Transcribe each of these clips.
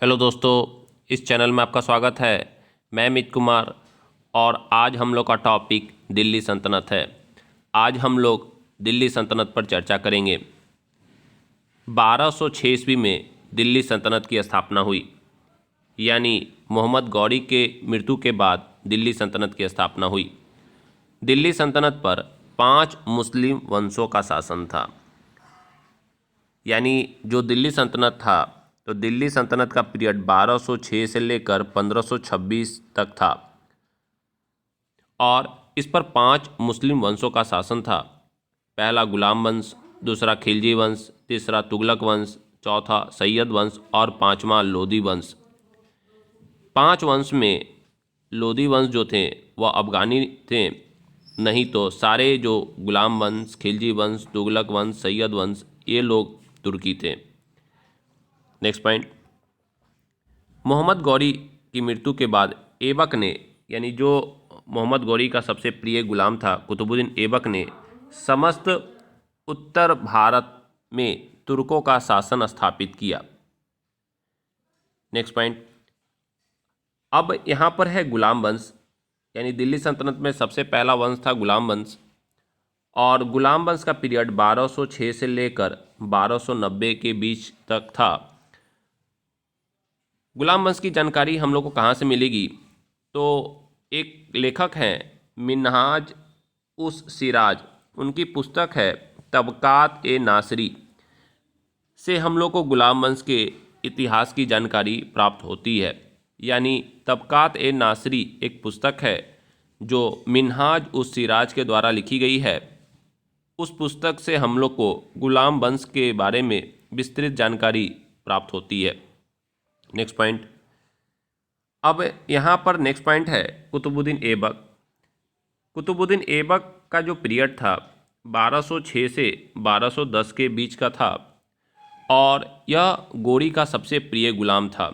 Hello दोस्तों, इस channel में आपका स्वागत है। मैं अमित कुमार और आज हम लोग का टॉपिक दिल्ली सल्तनत है। आज हम लोग दिल्ली सल्तनत पर चर्चा करेंगे। 1206 ईस्वी में दिल्ली सल्तनत की स्थापना हुई, यानी मोहम्मद गौरी के मृत्यु के बाद दिल्ली सल्तनत की स्थापना हुई। दिल्ली सल्तनत पर 5 मुस्लिम वंशों का शासन था, यानी जो दिल्ली सल्तनत था, तो दिल्ली सल्तनत का पीरियड 1206 से लेकर 1526 तक था और इस पर 5 मुस्लिम वंशों का शासन था। पहला गुलाम वंश, दूसरा खिलजी वंश, तीसरा तुगलक वंश, चौथा सैयद वंश और पांचवा लोदी वंश। 5 वंश में लोदी वंश जो थे वह अफगानी थे, नहीं तो सारे जो गुलाम वंश, खिलजी वंश, तुगलक वंश, सैयद वंश, ये लोग तुर्की थे। नेक्स्ट पॉइंट, मोहम्मद गौरी की मृत्यु के बाद ऐबक ने, यानी जो मोहम्मद गौरी का सबसे प्रिय गुलाम था कुतुबुद्दीन ऐबक ने समस्त उत्तर भारत में तुर्कों का शासन स्थापित किया। नेक्स्ट पॉइंट, अब यहाँ पर है गुलाम वंश, यानी दिल्ली सल्तनत में सबसे पहला वंश था गुलाम वंश और गुलाम वंश का पीरियड 1206 से लेकर 1290 के बीच तक था। गुलाम वंश की जानकारी हम लोग को कहाँ से मिलेगी? तो एक लेखक हैं मिन्हाज उस सिराज, उनकी पुस्तक है तबकात ए नासरी से हम लोग को गुलाम वंश के इतिहास की जानकारी प्राप्त होती है। यानी तबकात ए नासरी एक पुस्तक है जो मिन्हाज उस सिराज के द्वारा लिखी गई है। उस पुस्तक से हम लोग को गुलाम वंश के बारे में विस्तृत जानकारी प्राप्त होती है। नेक्स्ट पॉइंट, अब यहाँ पर नेक्स्ट पॉइंट है कुतुबुद्दीन ऐबक। कुतुबुद्दीन ऐबक का जो पीरियड था 1206 से 1210 के बीच का था और यह गौरी का सबसे प्रिय गुलाम था।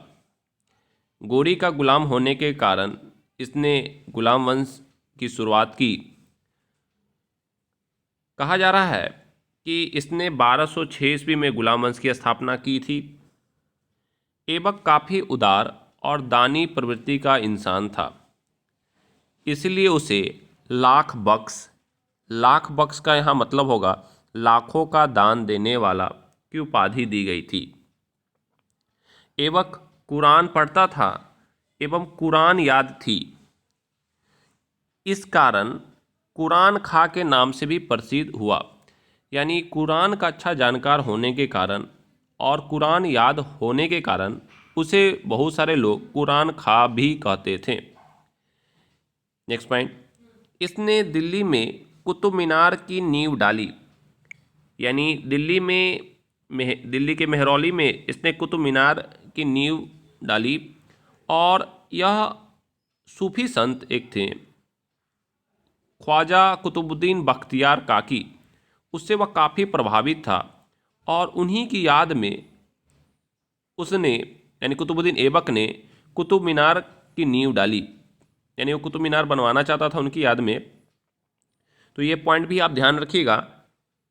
गौरी का गुलाम होने के कारण इसने गुलाम वंश की शुरुआत की। कहा जा रहा है कि इसने 1206 ईस्वी में गुलाम वंश की स्थापना की थी। ऐबक काफ़ी उदार और दानी प्रवृत्ति का इंसान था, इसलिए उसे लाख बख्श का यहाँ मतलब होगा लाखों का दान देने वाला की उपाधि दी गई थी। ऐबक कुरान पढ़ता था एवं कुरान याद थी, इस कारण कुरान खा के नाम से भी प्रसिद्ध हुआ। यानी कुरान का अच्छा जानकार होने के कारण और कुरान याद होने के कारण उसे बहुत सारे लोग कुरान खा भी कहते थे। नेक्स्ट पॉइंट, इसने दिल्ली में कुतुब मीनार की नींव डाली, यानी दिल्ली के मेहरौली में इसने कुतुब मीनार की नींव डाली और यह सूफी संत एक थे ख्वाजा कुतुबुद्दीन बख्तियार काकी, उससे वह काफ़ी प्रभावित था और उन्हीं की याद में उसने, यानी कुतुबुद्दीन ऐबक ने कुतुब मीनार की नींव डाली, यानी वो कुतुब मीनार बनवाना चाहता था उनकी याद में। तो ये पॉइंट भी आप ध्यान रखिएगा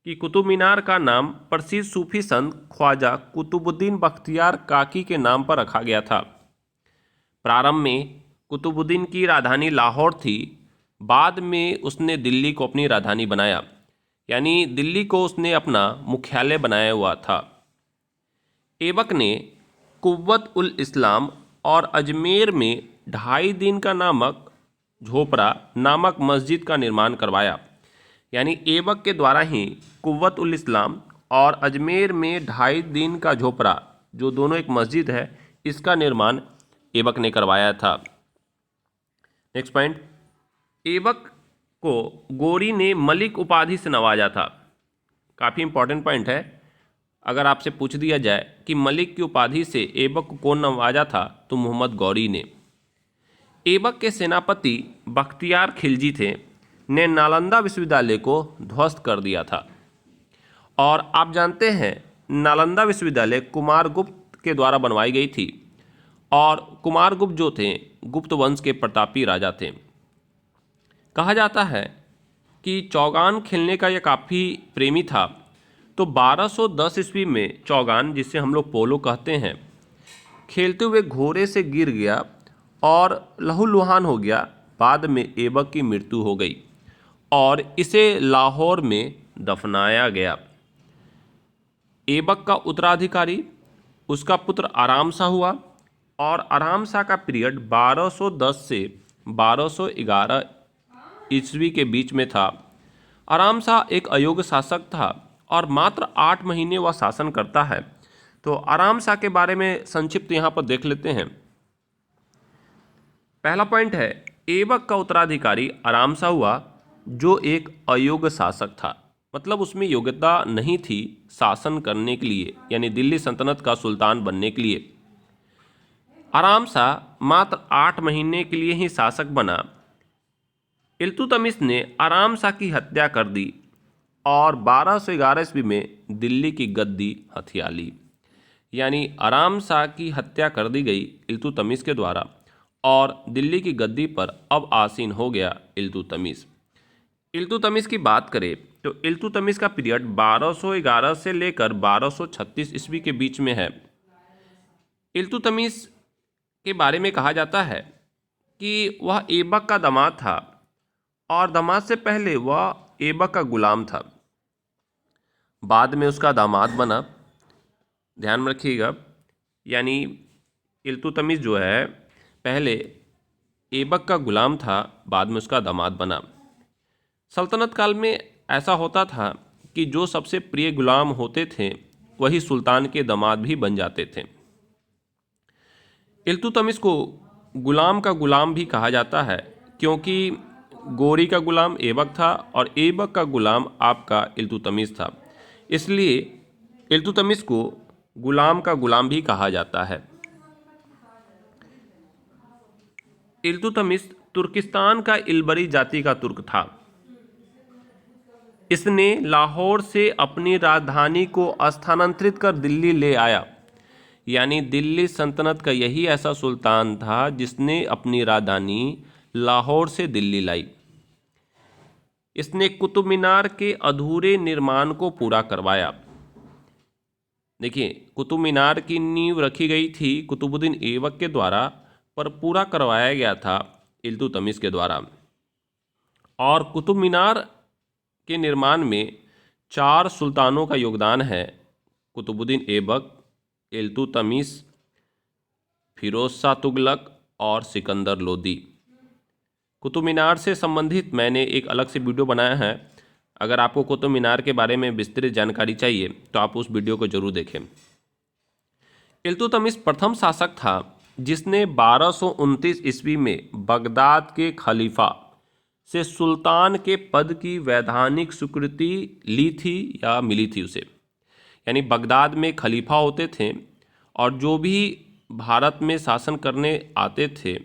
कि कुतुब मीनार का नाम प्रसिद्ध सूफी संत ख्वाजा कुतुबुद्दीन बख्तियार काकी के नाम पर रखा गया था। प्रारंभ में कुतुबुद्दीन की राजधानी लाहौर थी, बाद में उसने दिल्ली को अपनी राजधानी बनाया, यानी दिल्ली को उसने अपना मुख्यालय बनाया हुआ था। ऐबक ने कुव्वत उल इस्लाम और अजमेर में 2.5 दिन का नामक झोपड़ा नामक मस्जिद का निर्माण करवाया। यानी ऐबक के द्वारा ही कुव्वत उल इस्लाम और अजमेर में 2.5 दिन का झोपड़ा, जो दोनों एक मस्जिद है, इसका निर्माण ऐबक ने करवाया था। नेक्स्ट पॉइंट, ऐबक को गौरी ने मलिक उपाधि से नवाजा था। काफ़ी इंपॉर्टेंट पॉइंट है। अगर आपसे पूछ दिया जाए कि मलिक की उपाधि से ऐबक को कौन नवाजा था, तो मोहम्मद गौरी ने। ऐबक के सेनापति बख्तियार खिलजी थे ने नालंदा विश्वविद्यालय को ध्वस्त कर दिया था और आप जानते हैं नालंदा विश्वविद्यालय कुमारगुप्त के द्वारा बनवाई गई थी और कुमारगुप्त जो थे गुप्त वंश के प्रतापी राजा थे। कहा जाता है कि चौगान खेलने का यह काफ़ी प्रेमी था, तो 1210 ईस्वी में चौगान, जिसे हम लोग पोलो कहते हैं, खेलते हुए घोड़े से गिर गया और लहूलुहान हो गया। बाद में ऐबक की मृत्यु हो गई और इसे लाहौर में दफनाया गया। ऐबक का उत्तराधिकारी उसका पुत्र आराम शाह हुआ और आराम शाह का पीरियड 1210 से 1211 ईस्वी के बीच में था। आराम शाह एक अयोग्य शासक था और मात्र 8 महीने वह शासन करता है। तो आराम शाह के बारे में संक्षिप्त यहाँ पर देख लेते हैं। पहला पॉइंट है, ऐबक का उत्तराधिकारी आराम शाह हुआ जो एक अयोग्य शासक था, मतलब उसमें योग्यता नहीं थी शासन करने के लिए, यानी दिल्ली सल्तनत का सुल्तान बनने के लिए। आराम शाह मात्र 8 महीने के लिए ही शासक बना। इल्तुतमिश ने आराम शाह की हत्या कर दी और 1211 ईस्वी में दिल्ली की गद्दी हथिया ली। यानी आराम शाह की हत्या कर दी गई इल्तुतमिश के द्वारा और दिल्ली की गद्दी पर अब आसीन हो गया इल्तुतमिश। इल्तुतमिश की बात करें तो इल्तुतमिश का पीरियड 1211 से लेकर 1236 ईस्वी के बीच में है। इल्तुतमिश के बारे में कहा जाता है कि वह ऐबक का दामाद था और दामाद से पहले वह ऐबक का गुलाम था, बाद में उसका दामाद बना। ध्यान में रखिएगा, यानी इल्तुतमिश जो है पहले ऐबक का गुलाम था, बाद में उसका दामाद बना। सल्तनत काल में ऐसा होता था कि जो सबसे प्रिय गुलाम होते थे वही सुल्तान के दामाद भी बन जाते थे। इल्तुतमिश को गुलाम का गुलाम भी कहा जाता है क्योंकि गोरी का गुलाम ऐबक था और ऐबक का गुलाम आपका इल्तुतमिश था, इसलिए इल्तुतमिश को गुलाम का गुलाम भी कहा जाता है। इल्तुतमिश तुर्किस्तान का इल्बरी जाति का तुर्क था। इसने लाहौर से अपनी राजधानी को स्थानांतरित कर दिल्ली ले आया। यानी दिल्ली सल्तनत का यही ऐसा सुल्तान था जिसने अपनी राजधानी लाहौर से दिल्ली लाई। इसने कुतुब मीनार के अधूरे निर्माण को पूरा करवाया। देखिए, कुतुब मीनार की नींव रखी गई थी कुतुबुद्दीन ऐबक के द्वारा, पर पूरा करवाया गया था इल्तुतमिश के द्वारा। और कुतुब मीनार के निर्माण में 4 सुल्तानों का योगदान है, कुतुबुद्दीन ऐबक, इल्तुतमिश, फिरोज शाह तुगलक और सिकंदर लोदी। कुतुब मीनार से संबंधित मैंने एक अलग से वीडियो बनाया है। अगर आपको कुतुब मीनार के बारे में विस्तृत जानकारी चाहिए तो आप उस वीडियो को जरूर देखें। इल्तुतमिश प्रथम शासक था जिसने 1229 ईस्वी में बगदाद के खलीफा से सुल्तान के पद की वैधानिक स्वीकृति ली थी या मिली थी उसे। यानी बगदाद में खलीफा होते थे और जो भी भारत में शासन करने आते थे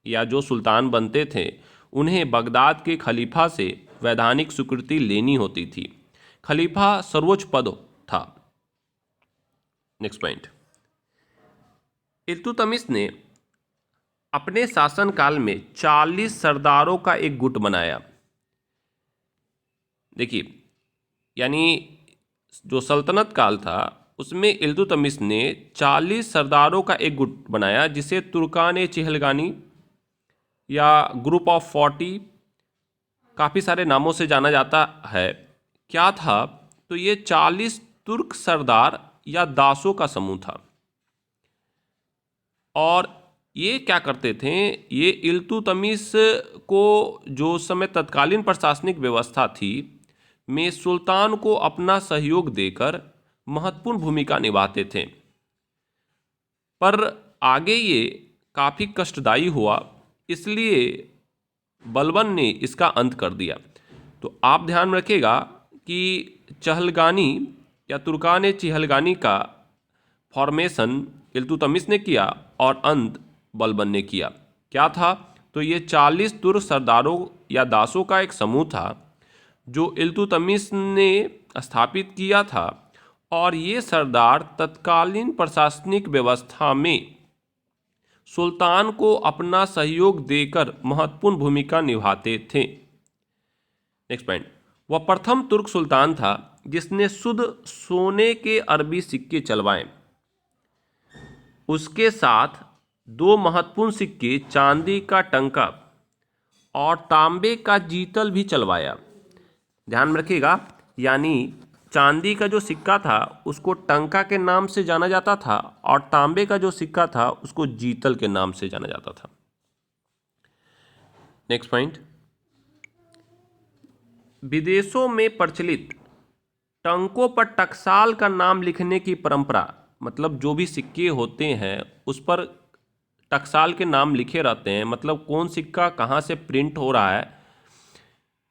या जो सुल्तान बनते थे उन्हें बगदाद के खलीफा से वैधानिक स्वीकृति लेनी होती थी। खलीफा सर्वोच्च पद था। नेक्स्ट पॉइंट, इल्तुतमिश ने अपने शासनकाल में 40 सरदारों का एक गुट बनाया। देखिए, यानी जो सल्तनत काल था उसमें इल्तुतमिश ने 40 सरदारों का एक गुट बनाया जिसे तुर्कान चिहलगानी या ग्रुप ऑफ 40 काफ़ी सारे नामों से जाना जाता है। क्या था? तो ये 40 तुर्क सरदार या दासों का समूह था और ये क्या करते थे, ये इल्तुतमिश को जो समय तत्कालीन प्रशासनिक व्यवस्था थी में सुल्तान को अपना सहयोग देकर महत्वपूर्ण भूमिका निभाते थे। पर आगे ये काफ़ी कष्टदायी हुआ, इसलिए बलबन ने इसका अंत कर दिया। तो आप ध्यान रखिएगा कि चहलगानी या तुर्कान चिहलगानी का फॉर्मेशन इल्तुतमिश ने किया और अंत बलबन ने किया। क्या था? तो ये 40 तुर्क सरदारों या दासों का एक समूह था जो इल्तुतमिश ने स्थापित किया था और ये सरदार तत्कालीन प्रशासनिक व्यवस्था में सुल्तान को अपना सहयोग देकर महत्वपूर्ण भूमिका निभाते थे। नेक्स्ट पॉइंट, वह प्रथम तुर्क सुल्तान था जिसने शुद्ध सोने के अरबी सिक्के चलवाए। उसके साथ 2 महत्वपूर्ण सिक्के चांदी का टंका और तांबे का जीतल भी चलवाया। ध्यान में रखिएगा, यानी चांदी का जो सिक्का था उसको टंका के नाम से जाना जाता था और तांबे का जो सिक्का था उसको जीतल के नाम से जाना जाता था। नेक्स्ट पॉइंट, विदेशों में प्रचलित टंकों पर टकसाल का नाम लिखने की परंपरा, मतलब जो भी सिक्के होते हैं उस पर टकसाल के नाम लिखे रहते हैं, मतलब कौन सिक्का कहाँ से प्रिंट हो रहा है।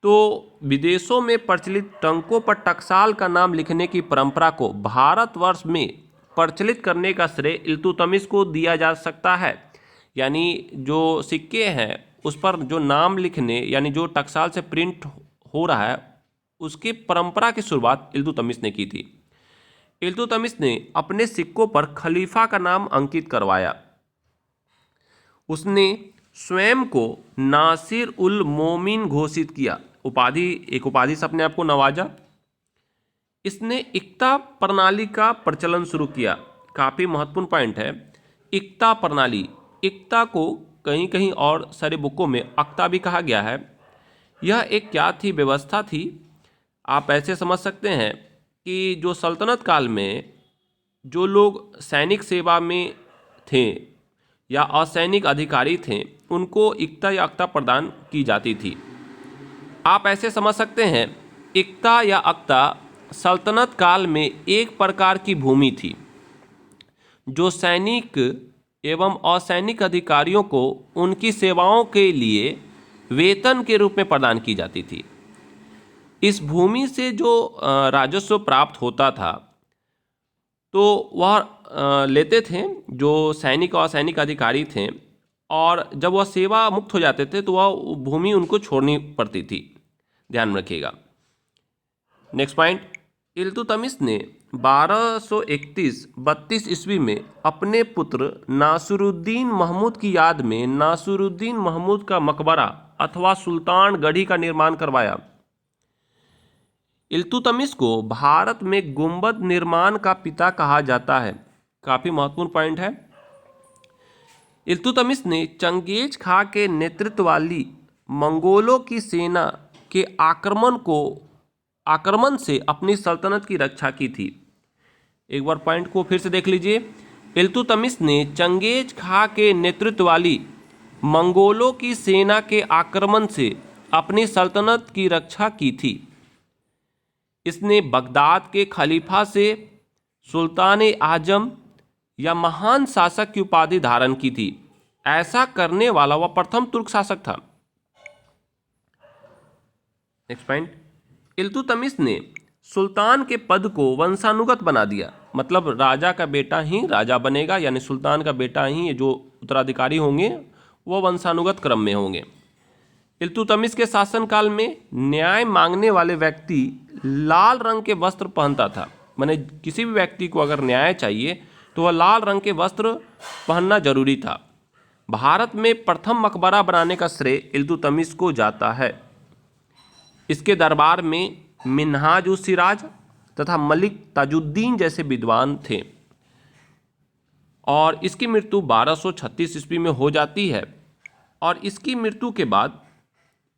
तो विदेशों में प्रचलित टंकों पर टकसाल का नाम लिखने की परंपरा को भारतवर्ष में प्रचलित करने का श्रेय इल्तुतमिश को दिया जा सकता है। यानी जो सिक्के हैं उस पर जो नाम लिखने, यानी जो टकसाल से प्रिंट हो रहा है, उसकी परंपरा की शुरुआत इल्तुतमिश ने की थी। इल्तुतमिश ने अपने सिक्कों पर खलीफा का नाम अंकित करवाया। उसने स्वयं को नासिर उल मोमिन घोषित किया, एक उपाधि से अपने आप को नवाजा। इसने इक्ता प्रणाली का प्रचलन शुरू किया। काफ़ी महत्वपूर्ण पॉइंट है, इक्ता प्रणाली। इक्ता को कहीं कहीं और सारे बुकों में अक्ता भी कहा गया है। यह एक क्या थी, व्यवस्था थी। आप ऐसे समझ सकते हैं कि जो सल्तनत काल में जो लोग सैनिक सेवा में थे या असैनिक अधिकारी थे, उनको इक्ता या अक्ता प्रदान की जाती थी। आप ऐसे समझ सकते हैं, इक्ता या अक्ता सल्तनत काल में एक प्रकार की भूमि थी जो सैनिक एवं असैनिक अधिकारियों को उनकी सेवाओं के लिए वेतन के रूप में प्रदान की जाती थी। इस भूमि से जो राजस्व प्राप्त होता था तो वह लेते थे जो सैनिक और असैनिक अधिकारी थे, और जब वह सेवा मुक्त हो जाते थे तो वह भूमि उनको छोड़नी पड़ती थी। ध्यान में रखिएगा। नेक्स्ट पॉइंट, इल्तुतमिश ने 1231-32 ईस्वी में अपने पुत्र नासिरुद्दीन महमूद की याद में नासिरुद्दीन महमूद का मकबरा अथवा सुल्तान गढ़ी का निर्माण करवाया। इल्तुतमिश को भारत में गुंबद निर्माण का पिता कहा जाता है। काफ़ी महत्वपूर्ण पॉइंट है। इल्तुतमिश ने चंगेज खां के नेतृत्व वाली मंगोलों की सेना के आक्रमण से अपनी सल्तनत की रक्षा की थी। एक बार पॉइंट को फिर से देख लीजिए। इल्तुतमिश ने चंगेज खां के नेतृत्व वाली मंगोलों की सेना के आक्रमण से अपनी सल्तनत की रक्षा की थी। इसने बगदाद के खलीफा से सुल्तान आजम या महान शासक की उपाधि धारण की थी। ऐसा करने वाला वह प्रथम तुर्क शासक था। नेक्स्ट पॉइंट, इल्तुतमिश ने सुल्तान के पद को वंशानुगत बना दिया, मतलब राजा का बेटा ही राजा बनेगा, यानी सुल्तान का बेटा ही जो उत्तराधिकारी होंगे वो वंशानुगत क्रम में होंगे। इल्तुतमिश के शासनकाल में न्याय मांगने वाले व्यक्ति लाल रंग के वस्त्र पहनता था। माने किसी भी व्यक्ति को अगर न्याय चाहिए तो वह लाल रंग के वस्त्र पहनना जरूरी था। भारत में प्रथम मकबरा बनाने का श्रेय इल्तुतमिश को जाता है। इसके दरबार में मिन्हाज उस सिराज तथा मलिक ताजुद्दीन जैसे विद्वान थे, और इसकी मृत्यु 1236 ईस्वी में हो जाती है। और इसकी मृत्यु के बाद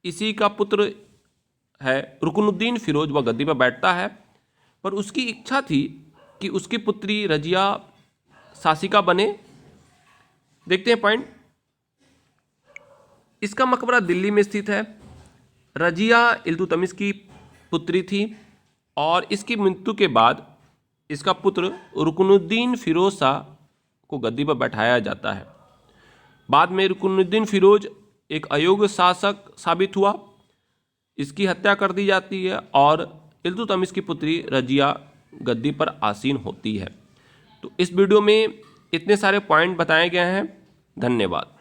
इसी का पुत्र है रुकनुद्दीन फिरोज, वह गद्दी पर बैठता है, पर उसकी इच्छा थी कि उसकी पुत्री रजिया शासिका बने। देखते हैं पॉइंट, इसका मकबरा दिल्ली में स्थित है। रजिया इल्तुतमिश की पुत्री थी और इसकी मृत्यु के बाद इसका पुत्र रुकनुद्दीन फिरोज शाह को गद्दी पर बैठाया जाता है। बाद में रुकनुद्दीन फिरोज एक अयोग्य शासक साबित हुआ, इसकी हत्या कर दी जाती है और इल्तुतमिश की पुत्री रजिया गद्दी पर आसीन होती है। तो इस वीडियो में इतने सारे पॉइंट बताए गए हैं। धन्यवाद।